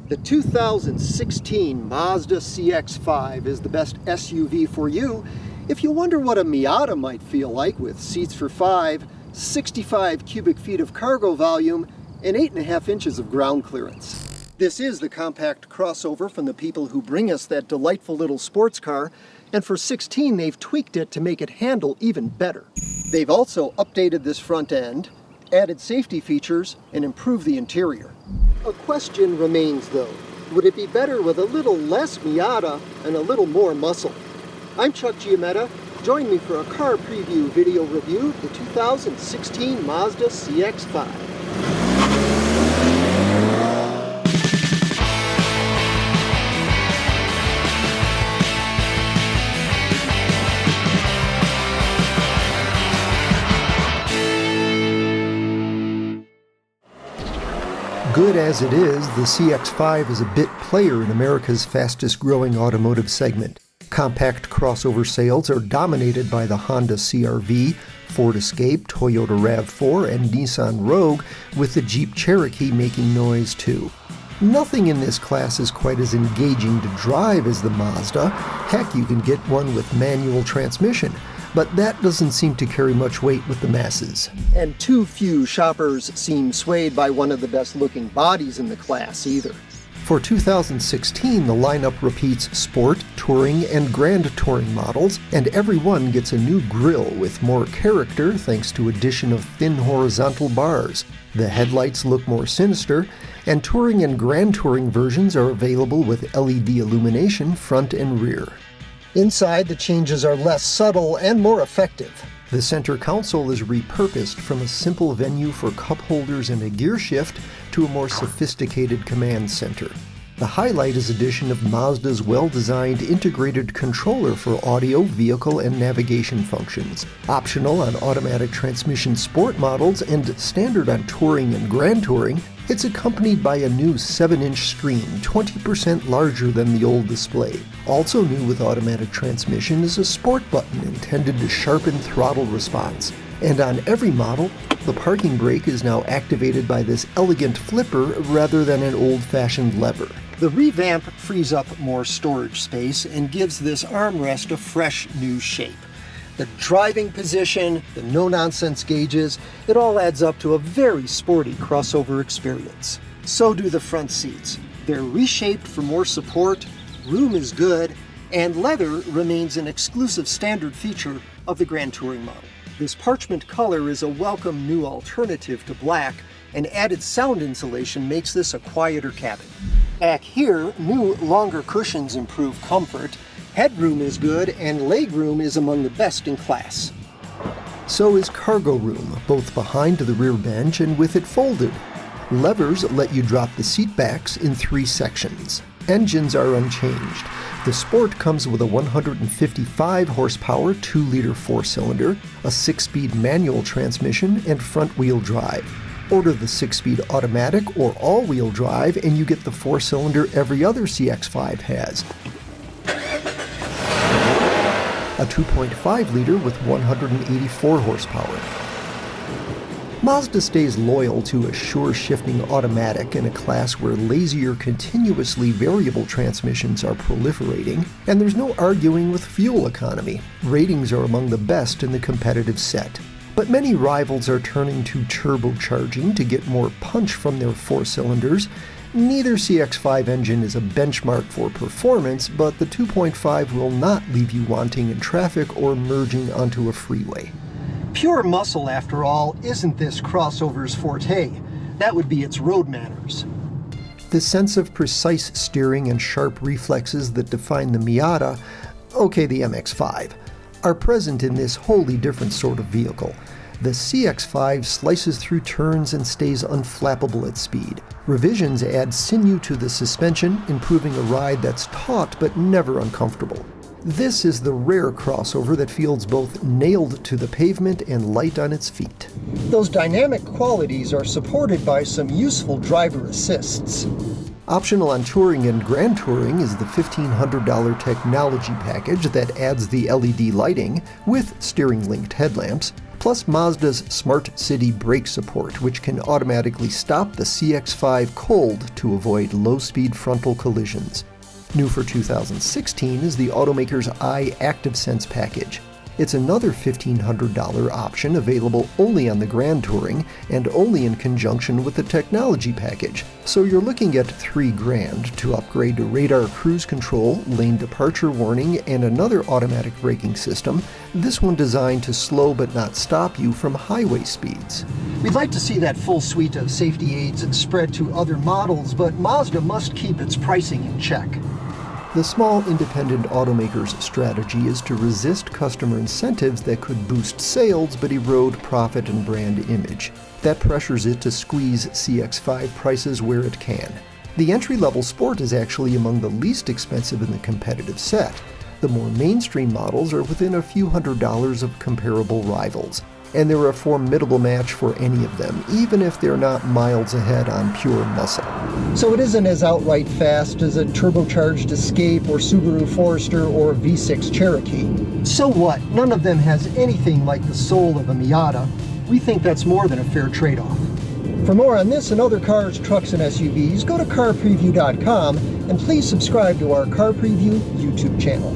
The 2016 Mazda CX-5 is the best SUV for you if you wonder what a Miata might feel like with seats for 5, 65 cubic feet of cargo volume, and 8.5 inches of ground clearance. This is the compact crossover from the people who bring us that delightful little sports car, and for 16 they've tweaked it to make it handle even better. They've also updated this front end, added safety features, and improved the interior. A question remains though, would it be better with a little less Miata and a little more muscle? I'm Chuck Giametta. Join me for a car preview video review of the 2016 Mazda CX-5. Good as it is, the CX-5 is a bit player in America's fastest growing automotive segment. Compact crossover sales are dominated by the Honda CR-V, Ford Escape, Toyota RAV4, and Nissan Rogue, with the Jeep Cherokee making noise too. Nothing in this class is quite as engaging to drive as the Mazda. Heck, you can get one with manual transmission. But that doesn't seem to carry much weight with the masses. And too few shoppers seem swayed by one of the best-looking bodies in the class either. For 2016, the lineup repeats Sport, Touring, and Grand Touring models, and every one gets a new grille with more character thanks to addition of thin horizontal bars. The headlights look more sinister, and Touring and Grand Touring versions are available with LED illumination front and rear. Inside, the changes are less subtle and more effective. The center console is repurposed from a simple venue for cup holders and a gear shift to a more sophisticated command center. The highlight is addition of Mazda's well-designed integrated controller for audio, vehicle, and navigation functions. Optional on automatic transmission sport models and standard on Touring and Grand Touring, it's accompanied by a new 7-inch screen, 20% larger than the old display. Also new with automatic transmission is a sport button intended to sharpen throttle response. And on every model, the parking brake is now activated by this elegant flipper rather than an old-fashioned lever. The revamp frees up more storage space and gives this armrest a fresh new shape. The driving position, the no-nonsense gauges, it all adds up to a very sporty crossover experience. So do the front seats. They're reshaped for more support, room is good, and leather remains an exclusive standard feature of the Grand Touring model. This parchment color is a welcome new alternative to black, and added sound insulation makes this a quieter cabin. Back here, new longer cushions improve comfort, headroom is good, and legroom is among the best in class. So is cargo room, both behind the rear bench and with it folded. Levers let you drop the seat backs in 3 sections. Engines are unchanged. The Sport comes with a 155 horsepower 2-liter 4-cylinder, a 6-speed manual transmission, and front-wheel drive. Order the 6-speed automatic or all-wheel drive and you get the 4-cylinder every other CX-5 has. A 2.5-liter with 184 horsepower. Mazda stays loyal to a sure-shifting automatic in a class where lazier, continuously variable transmissions are proliferating, and there's no arguing with fuel economy. Ratings are among the best in the competitive set. But many rivals are turning to turbocharging to get more punch from their 4-cylinders. Neither CX-5 engine is a benchmark for performance, but the 2.5 will not leave you wanting in traffic or merging onto a freeway. Pure muscle, after all, isn't this crossover's forte. That would be its road manners. The sense of precise steering and sharp reflexes that define the Miata, okay, the MX-5, are present in this wholly different sort of vehicle. The CX-5 slices through turns and stays unflappable at speed. Revisions add sinew to the suspension, improving a ride that's taut but never uncomfortable. This is the rare crossover that feels both nailed to the pavement and light on its feet. Those dynamic qualities are supported by some useful driver assists. Optional on Touring and Grand Touring is the $1,500 technology package that adds the LED lighting with steering-linked headlamps, plus Mazda's Smart City brake support, which can automatically stop the CX-5 cold to avoid low-speed frontal collisions. New for 2016 is the automaker's iActiveSense package. It's another $1,500 option available only on the Grand Touring and only in conjunction with the technology package. So you're looking at $3,000 to upgrade to radar cruise control, lane departure warning, and another automatic braking system, this one designed to slow but not stop you from highway speeds. We'd like to see that full suite of safety aids spread to other models, but Mazda must keep its pricing in check. The small independent automaker's strategy is to resist customer incentives that could boost sales but erode profit and brand image. That pressures it to squeeze CX-5 prices where it can. The entry-level Sport is actually among the least expensive in the competitive set. The more mainstream models are within a few $100s of comparable rivals, and they're a formidable match for any of them, even if they're not miles ahead on pure muscle. So it isn't as outright fast as a turbocharged Escape or Subaru Forester or V6 Cherokee. So what? None of them has anything like the soul of a Miata. We think that's more than a fair trade-off. For more on this and other cars, trucks, and SUVs, go to CarPreview.com and please subscribe to our Car Preview YouTube channel.